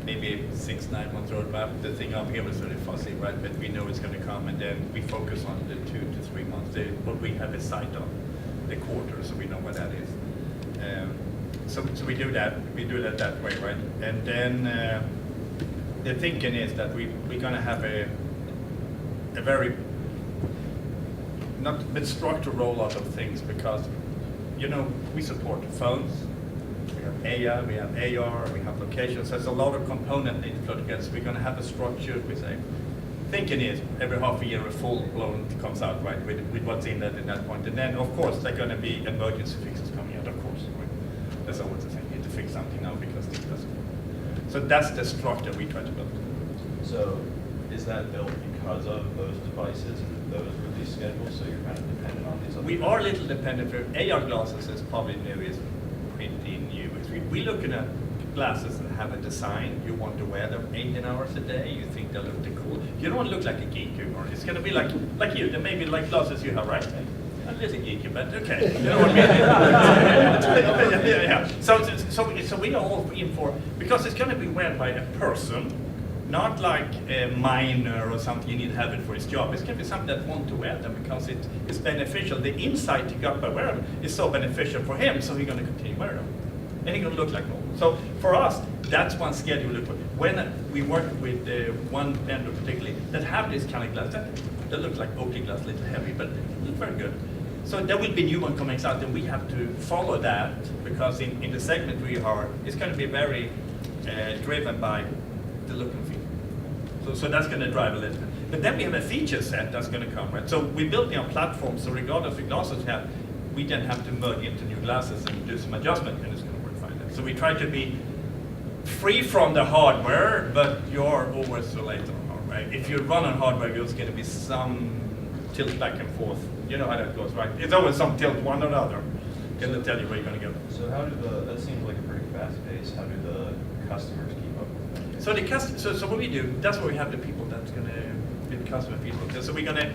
maybe 6-9 month roadmap. The thing up here was very fussy, right? But we know it's going to come, and then we focus on the 2 to 3 months. What we have a sight on the quarter, so we know what that is. So we do that. We do that way, right? And then the thinking is that we're going to have a very not but structured rollout of things, because we support phones, we have AI, we have AR, we have locations. There's a lot of components need to flow together. So we're going to have a structure. We say, thinking is every half a year a full blown comes out, right, with what's in that point. And then of course there are going to be emergency fixes coming out. Of course, right? That's always the thing. You need to fix something now because this doesn't work. So that's the structure we try to build. So is that built because of those devices and those release schedules? So you're kind of dependent on these other We are a little dependent. For AR glasses is probably new, is pretty new. We're looking at glasses that have a design. You want to wear them 18 hours a day. You think they look cool. You don't want to look like a geek, or it's going to be like you. There may be like glasses you have, right? A little geeky, but okay. You know what I mean? yeah. So we are all in for, because it's going to be worn by a person, not like a miner or something you need to have it for his job. It's going to be something that wants to wear them because it is beneficial. The insight he got by wearing them is so beneficial for him, so he's going to continue wearing them. And he's going to look like normal. So for us, that's one schedule. When we work with one vendor particularly that have this kind of glass, that look like OT glass, a little heavy, but it looks very good. So there will be new one coming out, and we have to follow that, because in the segment we are, it's going to be very driven by the look and feel. So that's going to drive a little bit. But then we have a feature set that's going to come, right? So we're building a platform, so regardless of the glasses we have, we then have to merge into new glasses and do some adjustment, and it's going to work fine. So we try to be free from the hardware, but you're always related on hardware. If you run on hardware, there's going to be some tilt back and forth. You know how that goes, right? It's always some tilt one or the other. It'll tell you where you're going to go. So how do that seems like a pretty fast pace. How do the customers keep up with that? So what we do, that's where we have the people that's going to be customer feedback. So we're gonna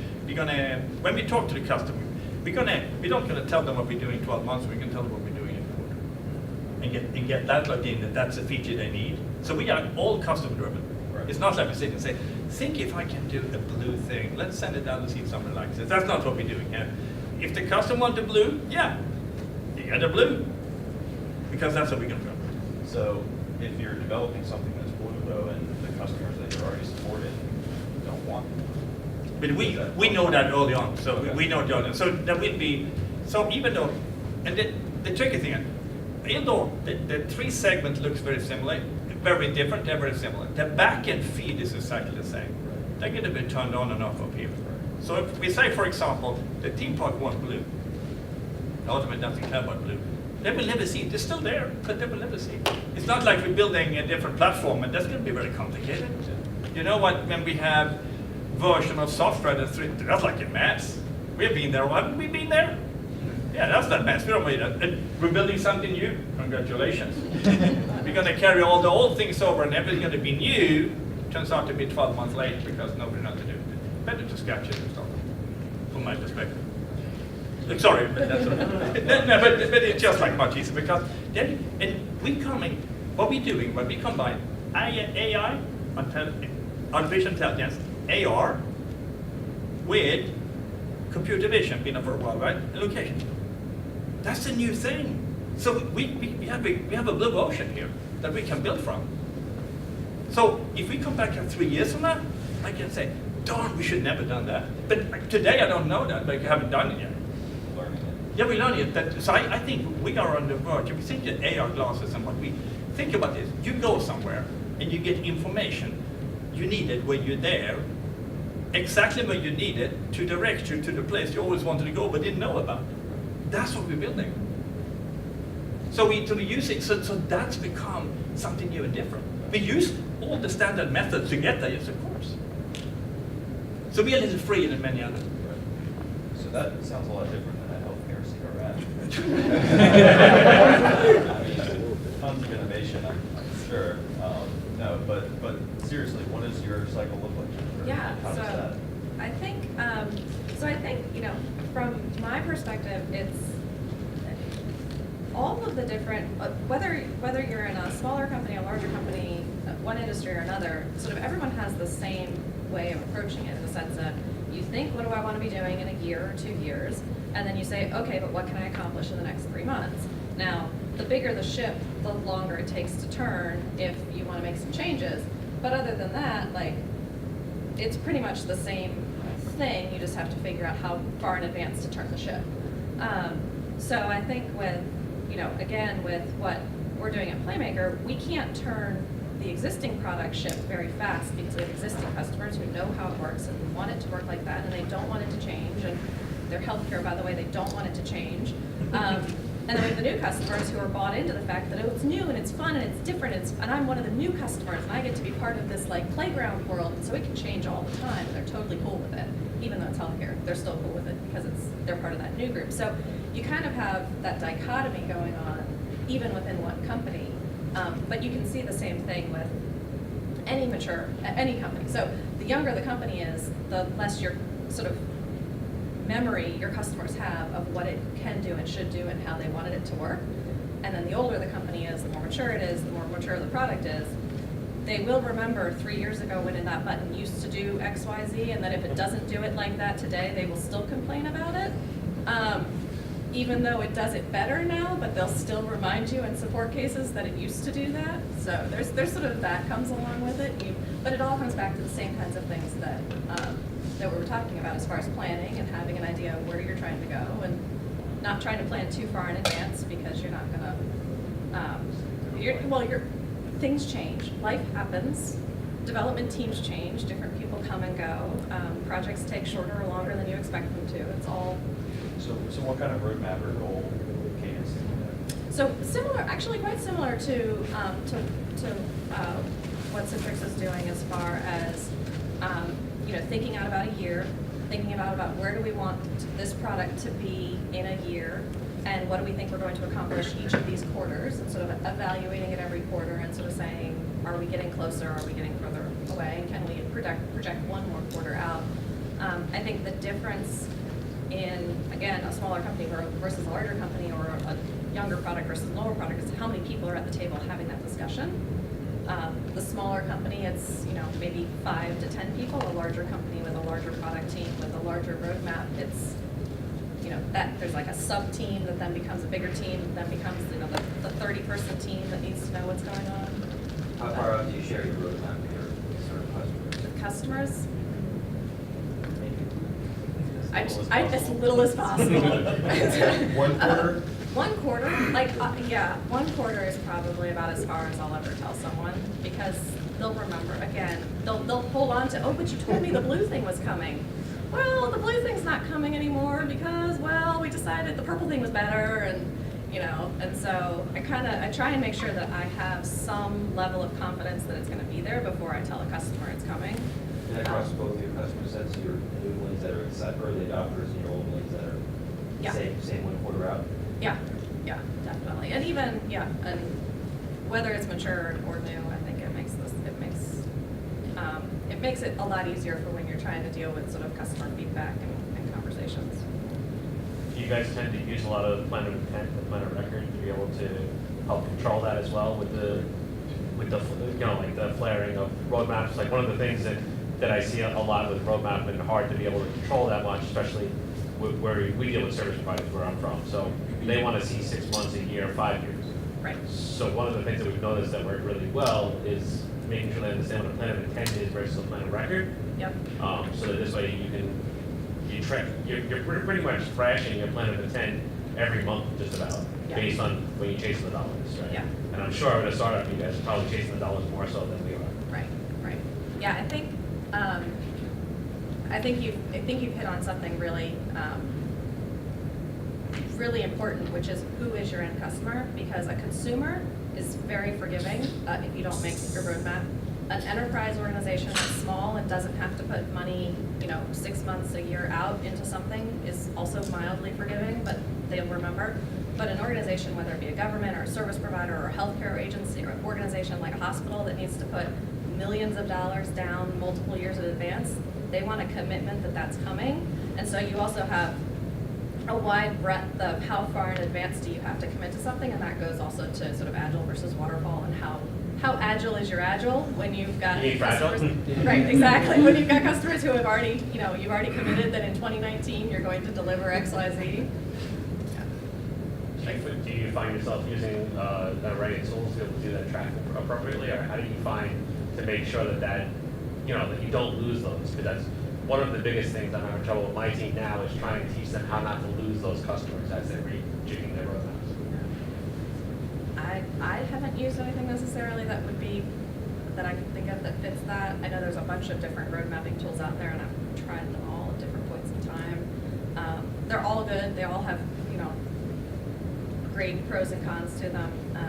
when we talk to the customer, we're not gonna tell them what we're doing 12 months. We can tell them what we're doing in a quarter, and get that logged in, that's a feature they need. So we are all customer driven. Right. It's not like we sit and say, think if I can do a blue thing, let's send it down and see if someone likes it. That's not what we're doing here. If the customer wants the blue, yeah, you get the blue, because that's what we're gonna do. So if you're developing something that's blue though, and the customers that you're already supporting don't want it. But we know that early on, so Okay. we know it early on. So there will be, so even though, and the tricky thing, even though the three segments looks very similar, very different, they're very similar. The back-end feed is exactly the same. They're going to be turned on and off up here. So if we say, for example, the theme park wants blue, the ultimate doesn't care about blue, they will never see it. It's still there, but they will never see it. It's not like we're building a different platform, and that's going to be very complicated. You know what, when we have version of software that's like a mess. We've been there, haven't we been there? Yeah, that's that mess. We don't need that. And we're building something new. Congratulations. We're going to carry all the old things over, and everything's going to be new. Turns out to be 12 months late because nobody knows to do it. Better to scratch it and start, from my perspective. Sorry, but that's no, but it's just like much easier, because then, and what we're doing when we combine AI, artificial intelligence, AR, with computer vision, been for a while, right? And location. That's a new thing. So we have a blue ocean here that we can build from. So if we come back here 3 years from now, I can say, darn, we should never done that. But today I don't know that, but we haven't done it yet. Learning it. Yeah, we learned it. So I think we are on the verge. If you think of AR glasses and what we think about this, you go somewhere and you get information you need it when you're there, exactly when you need it, to direct you to the place you always wanted to go but didn't know about. That's what we're building. So we use it, so that's become something new and different. We use all the standard methods to get there, yes, of course. So we are a little freer than many others. So that sounds a lot different than a healthcare CRM. I mean, tons of innovation, I'm sure. No, but seriously, what does your cycle look like? Or Yeah, how does that? so I think, you know, from my perspective, it's all of the different, whether you're in a smaller company, a larger company, one industry or another, sort of everyone has the same way of approaching it in the sense that you think, what do I want to be doing in a year or 2 years? And then you say, okay, but what can I accomplish in the next 3 months? Now, the bigger the ship, the longer it takes to turn if you want to make some changes. But other than that, like, it's pretty much the same thing, you just have to figure out how far in advance to turn the ship. So I think with, you know, again, with what we're doing at Playmaker, we can't turn the existing product ship very fast because we have existing customers who know how it works and want it to work like that, and they don't want it to change, and their healthcare, by the way, they don't want it to change. And then we have the new customers who are bought into the fact that, oh, it's new and it's fun and it's different, and I'm one of the new customers and I get to be part of this like playground world, and so it can change all the time, and they're totally cool with it. Even though it's healthcare, they're still cool with it because they're part of that new group. So you kind of have that dichotomy going on even within one company, but you can see the same thing with any company. So the younger the company is, the less your sort of memory your customers have of what it can do and should do and how they wanted it to work. And then the older the company is, the more mature it is, the more mature the product is. They will remember 3 years ago when that button used to do X, Y, Z, and that if it doesn't do it like that today, they will still complain about it. Even though it does it better now, but they'll still remind you in support cases that it used to do that. So there's sort of that comes along with it. But it all comes back to the same kinds of things that we were talking about as far as planning and having an idea of where you're trying to go, and not trying to plan too far in advance because you're not gonna, things change, life happens, development teams change, different people come and go, projects take shorter or longer than you expect them to. It's all. So what kind of roadmap or goal cadence do you have? So similar, actually quite similar to what Citrix is doing as far as, thinking out about a year, thinking about where do we want this product to be in a year, and what do we think we're going to accomplish each of these quarters, and sort of evaluating it every quarter and sort of saying, are we getting closer, are we getting further away, and can we project one more quarter out? I think the difference in, again, a smaller company versus a larger company, or a younger product versus a lower product, is how many people are at the table having that discussion. The smaller company, it's maybe 5 to 10 people. A larger company with a larger product team with a larger roadmap, it's that there's like a sub team that then becomes a bigger team, that then becomes the 30-person team that needs to know what's going on. How far out do you share your roadmap with your sort of customers? Customers, as little as possible. 1 quarter? 1 quarter, 1 quarter is probably about as far as I'll ever tell someone, because they'll remember, again, they'll hold on to, oh, but you told me the blue thing was coming. Well, the blue thing's not coming anymore because, well, we decided the purple thing was better, and so I try and make sure that I have some level of confidence that it's gonna be there before I tell a customer it's coming. And across both your customer sets, your new ones that are early adopters and your old ones that are same 1 quarter out? Yeah, definitely. And even, and whether it's mature or new, I think it makes it a lot easier for when you're trying to deal with sort of customer feedback and conversations. You guys tend to use a lot of plan of intent and plan of record to be able to help control that as well with the like the flaring of roadmaps. Like one of the things that I see a lot with roadmap and hard to be able to control that much, especially where we deal with service providers where I'm from. So they want to see 6 months, a year, 5 years. Right. So one of the things that we've noticed that work really well is making sure they understand what a plan of intent is versus a plan of record. Yep. So that this way you're pretty much thrashing your plan of intent every month just about, based on when you're chasing the dollars, right? Yeah. And I'm sure at a startup you guys are probably chasing the dollars more so than we are. Right. Yeah, I think you've hit on something really really important, which is who is your end customer, because a consumer is very forgiving if you don't make your roadmap an enterprise organization that's small and doesn't have to put money, 6 months, a year out into something is also mildly forgiving, but they'll remember. But an organization, whether it be a government or a service provider or a healthcare agency or an organization like a hospital that needs to put millions of dollars down multiple years in advance, they want a commitment that that's coming. And so you also have a wide breadth of how far in advance do you have to commit to something, and that goes also to sort of agile versus waterfall and how agile is your agile when you've got You mean fragile? customers. Right, exactly. When you've got customers who have already, you've already committed that in 2019 you're going to deliver X, Y, Z. Like, do you find yourself using writing tools to be able to do that tracking appropriately, or how do you find to make sure that you don't lose those? Because that's one of the biggest things I'm having trouble with my team now is trying to teach them how not to lose those customers as they're rejigging their roadmaps. I haven't used anything necessarily that I can think of that fits that. I know there's a bunch of different road mapping tools out there, and I've tried them all at different points in time. They're all good. They all have, great pros and cons to them. I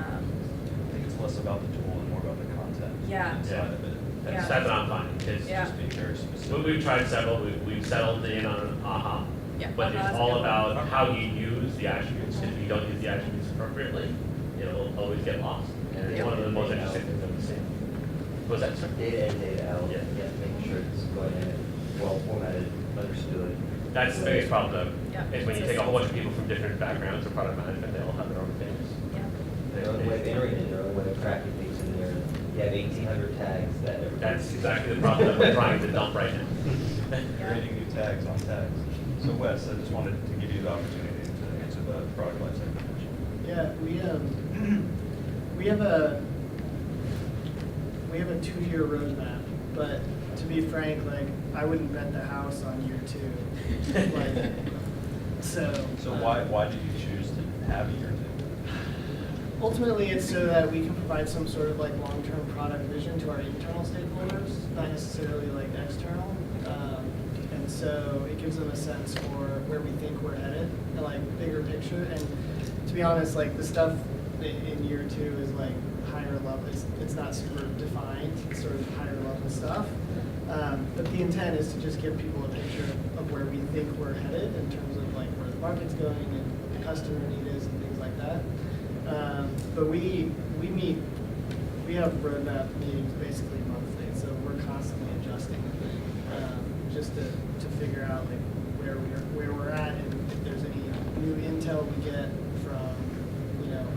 think it's less about the tool and more about the content Yeah. inside of it. Yeah. That's what I'm finding. Is Yeah. Just being very specific. we've tried several. We've settled in on AHA, Yeah, but AHA is it's a all good one. about how you use the attributes. If you don't use the attributes appropriately, it'll always get lost. And it's Yeah. one of the most interesting things that we've seen. Was that sir? Data in, data out, Yeah. making sure it's going in, well formatted, understood. That's the biggest problem though, Yeah. is when you take a whole bunch of people from different backgrounds or product management, they all have their own things. Yeah. Their own way of entering it, their own way of tracking things in there. You have 1,800 tags that everybody. That's exactly the problem that we're trying to dump right now. Creating new tags on tags. So Wes, I just wanted to give you the opportunity to answer the product lifecycle question. Yeah, we have a 2-year roadmap, but to be frank, like, I wouldn't bet the house on year 2. Like, so Why did you choose to have a year two? ultimately, it's so that we can provide some sort of like long-term product vision to our internal stakeholders, not necessarily like external. And so it gives them a sense for where we think we're headed, and like bigger picture. And to be honest, like the stuff in year 2 is like higher level. It's not super defined. It's sort of higher level stuff. But the intent is to just give people a picture of where we think we're headed in terms of like where the market's going and what the customer need is and things like that. But we have roadmap meetings basically monthly, so we're constantly adjusting the thing, just to figure out like where we're at, and if there's any new intel we get from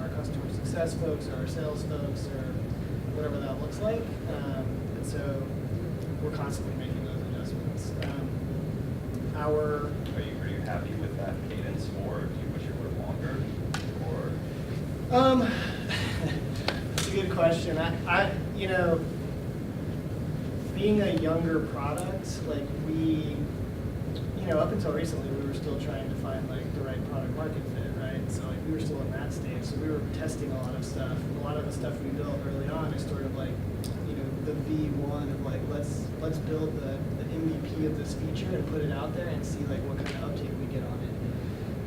our customer success folks or our sales folks or whatever that looks like. And so we're constantly making those adjustments. Are you happy with that cadence, or do you wish it were longer, or? That's a good question. I being a younger product, like we, up until recently, we were still trying to find like the right product market fit, right? So like we were still in that stage. So we were testing a lot of stuff. A lot of the stuff we built early on is sort of like, the V1 of like, let's build the MVP of this feature and put it out there and see like what kind of uptake we get on it.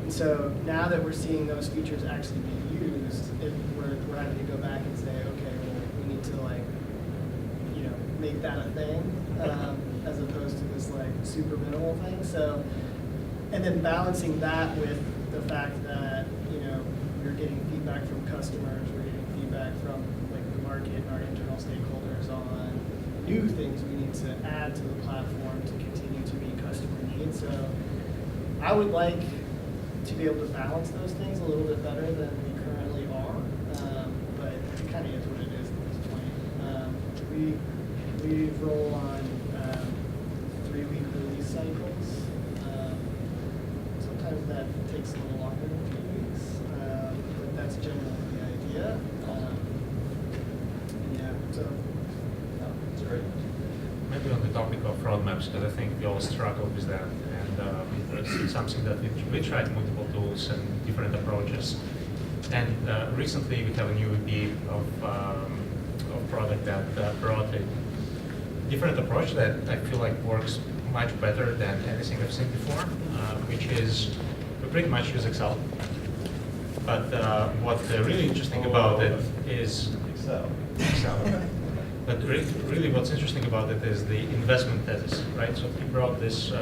And so now that we're seeing those features actually be used, we're having to go back and say, okay, well, we need to like, make that a thing, as opposed to this like super minimal thing. So, and then balancing that with the fact that, we're getting feedback from customers, we're getting feedback from like the market and our internal stakeholders on new things we need to add to the platform to continue to meet customer needs. So I would like to be able to balance those things a little bit better than we currently are, but it kind of is what it is at this point. We roll on 3-week release cycles. Sometimes that takes a little longer than 3 weeks, but that's generally the idea. So That's great. Maybe on the topic of roadmaps, because I think we all struggle with that, and it's something that we tried multiple tools and different approaches. And recently we have a new VP of product that brought a different approach that I feel like works much better than anything I've seen before, which is we pretty much use Excel. But what's really interesting about it is Excel. But really what's interesting about it is the investment thesis, right? So he brought this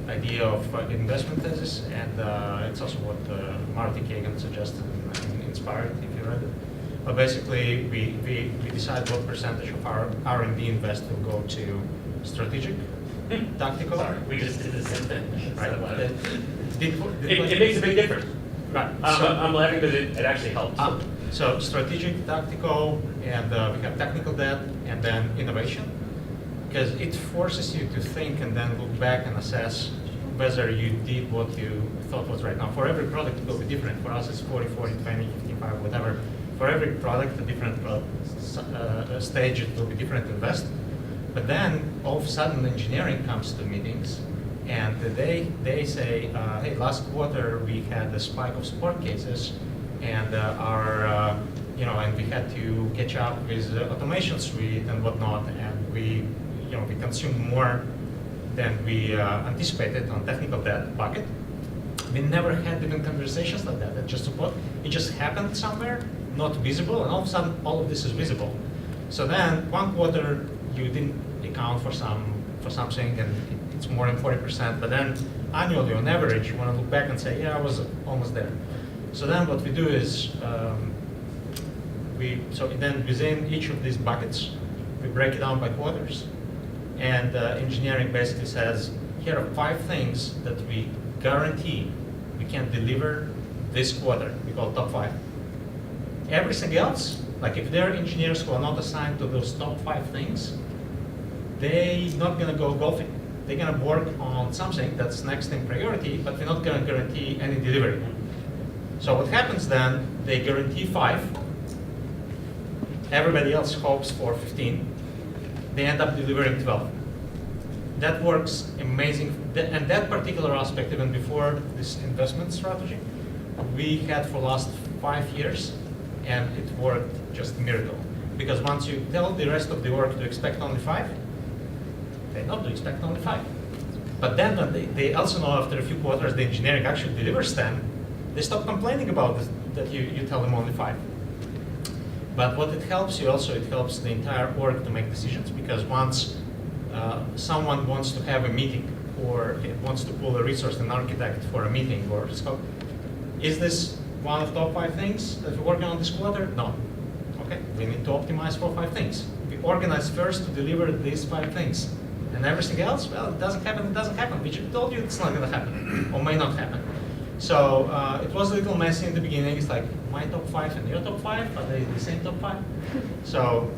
idea of investment thesis, and it's also what Marty Kagan suggested in Inspired, if you read it. But basically, we decide what percentage of our R&D invest will go to strategic, tactical. Sorry, we just did the same thing. Right. It makes a big difference. Right. I'm laughing because it actually helps. So strategic, tactical, and we have technical debt, and then innovation, because it forces you to think and then look back and assess whether you did what you thought was right. Now, for every product, it will be different. For us, it's 40, 40, 20, 55, whatever. For every product, a different stage, it will be different invest. But then, all of a sudden, engineering comes to meetings, and they say, hey, last quarter we had a spike of support cases, and and we had to catch up with the automation suite and whatnot, and we consumed more than we anticipated on technical debt bucket. We never had even conversations like that. It just happened somewhere, not visible, and all of a sudden, all of this is visible. So then, one quarter you didn't account for something, and it's more than 40%. But then, annually, on average, you want to look back and say, yeah, I was almost there. So then, what we do is then within each of these buckets, we break it down by quarters. And engineering basically says, here are 5 things that we guarantee we can deliver this quarter. We call top 5. Everything else, like if there are engineers who are not assigned to those top 5 things, they're not going to go golfing. They're going to work on something that's next in priority, but we're not going to guarantee any delivery. So what happens then, they guarantee 5. Everybody else hopes for 15. They end up delivering 12. That works amazing. And that particular aspect, even before this investment strategy, we had for the last 5 years, and it worked just a miracle. Because once you tell the rest of the org to expect only 5, they know to expect only 5. But then when they also know after a few quarters the engineering actually delivers 10, they stop complaining about this, that you tell them only 5. But what it helps you also, it helps the entire org to make decisions, because once someone wants to have a meeting or it wants to pull a resource and architect for a meeting or scope, is this one of the top 5 things that we're working on this quarter? No. Okay, we need to optimize for 5 things. We organize first to deliver these 5 things. And everything else, well, it doesn't happen. We just told you it's not going to happen, or may not happen. So it was a little messy in the beginning. It's like my top 5 and your top 5, are they the same top 5? So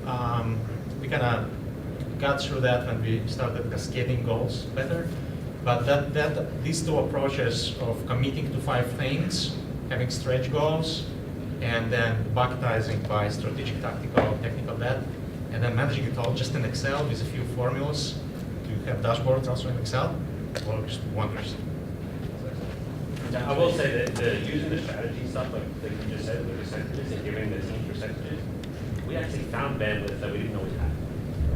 we kind of got through that when we started cascading goals better. But these 2 approaches of committing to 5 things, having stretch goals, and then bucketizing by strategic, tactical, technical debt, and then managing it all just in Excel with a few formulas to have dashboards also in Excel, works wonders. I will say that using the strategy stuff, like you just said, the percentages and giving the team percentages, we actually found bandwidth that we didn't know we had.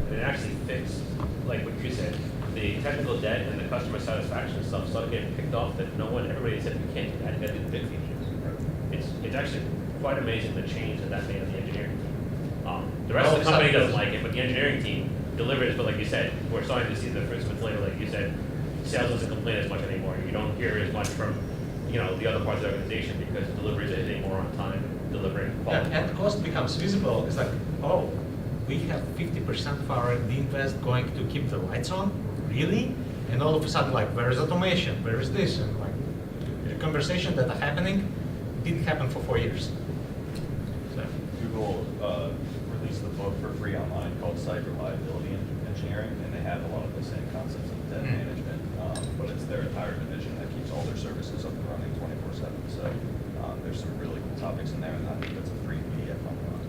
And it actually fixed, like what you said, the technical debt and the customer satisfaction stuff started getting picked off that everybody said we can't do that, you got to do the big features. It's actually quite amazing the change that made on the engineering team. The rest of the company doesn't like it, but the engineering team delivers, but like you said, we're starting to see the fruits of it later, like you said, sales doesn't complain as much anymore. You don't hear as much from the other parts of the organization because delivery is anything more on time, delivering quality. And cost becomes visible. It's like, oh, we have 50% of our R&D invest going to keep the lights on? Really? And all of a sudden, like, where is automation? Where is this? And like, the conversation that are happening didn't happen for 4 years. So. Google released the book for free online called Site Reliability Engineering, and they have a lot of the same concepts of debt management, but it's their entire division that keeps all their services up and running 24/7. So there's some really cool topics in there, and I think that's a free PDF online.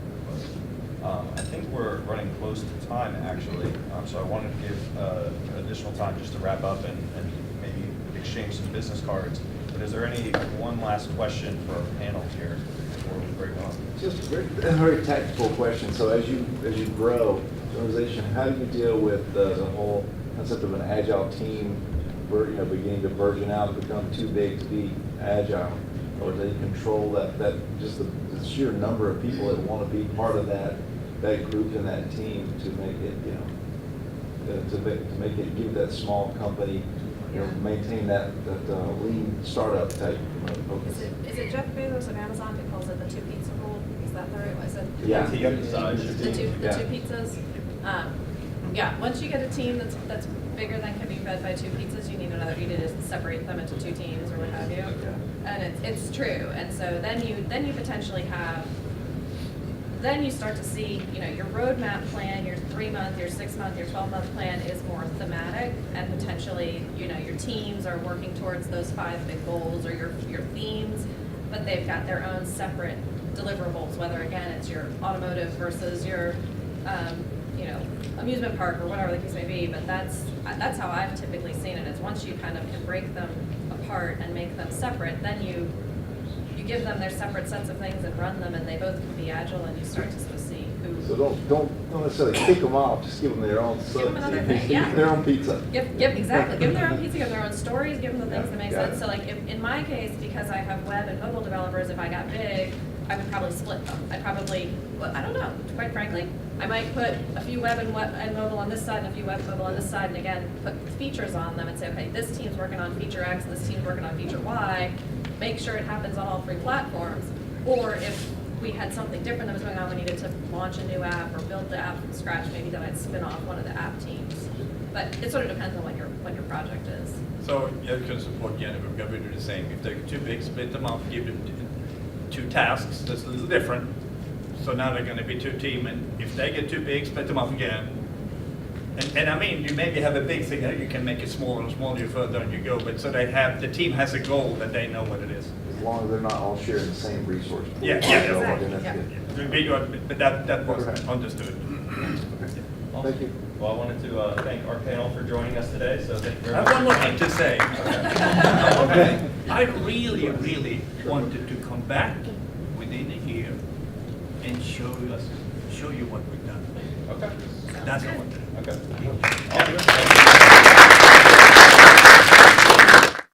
But I think we're running close to time, actually, so I wanted to give additional time just to wrap up and maybe exchange some business cards. But is there any one last question for our panel here before we break off? Just a very tactical question. So as you grow the organization, how do you deal with the whole concept of an agile team, beginning to version out, become too big to be agile, or do you control that just the sheer number of people that want to be part of that that group and that team to make it, you know, to make it, give that small company, you know, maintain that lean startup type focus. Is it Jeff Bezos of Amazon who calls it the two pizza rule? Is that the right way? Is it? Yeah. The two Yeah. pizzas. Yeah, once you get a team that's bigger than can be fed by two pizzas, you need you need to separate them into two teams or what have you. And it's true. And so then you potentially have, then you start to see, you know, your roadmap plan, your 3-month, your 6-month, your 12-month plan is more thematic, and potentially, you know, your teams are working towards those 5 big goals or your themes, but they've got their own separate deliverables, whether again it's your automotive versus your you know, amusement park or whatever the case may be. But that's how I've typically seen it, is once you kind of can break them apart and make them separate, then you give them their separate sets of things and run them, and they both can be agile, and you start to sort of see who. So don't necessarily kick them off, just give them their own Give them another thing, yeah. their own pizza. Exactly. Give them their own pizza, give them their own stories, give them the things that make Got sense. it. So like in my case, because I have web and mobile developers, if I got big, I would probably split them. I'd probably, well, I don't know, quite frankly. I might put a few web and mobile on this side and a few web and mobile on this side, and again, put features on them and say, okay, this team's working on feature X and this team's working on feature Y. Make sure it happens on all 3 platforms. Or if we had something different that was going on, we needed to launch a new app or build the app from scratch, maybe then I'd spin off one of the app teams. But it sort of depends on what your project is. So you can support Jennifer, we're going to do the same. If they're too big, split them up, give them 2 tasks, that's a little different. So now they're going to be 2 teams, and if they get too big, split them up again. And I mean, you maybe have a big thing that you can make it smaller and smaller the further down you go, but so the team has a goal that they know what it is. As long as they're not all sharing the same resource pool. Yeah, exactly, Then that's yeah. good. But that was Okay. understood. Okay. Thank you. Well, I wanted to thank our panel for joining us today, so thank you I very have much. one more thing to say. Okay. I really, really wanted to come back within a year and show you what we've done. Okay. That's what I wanted. Okay.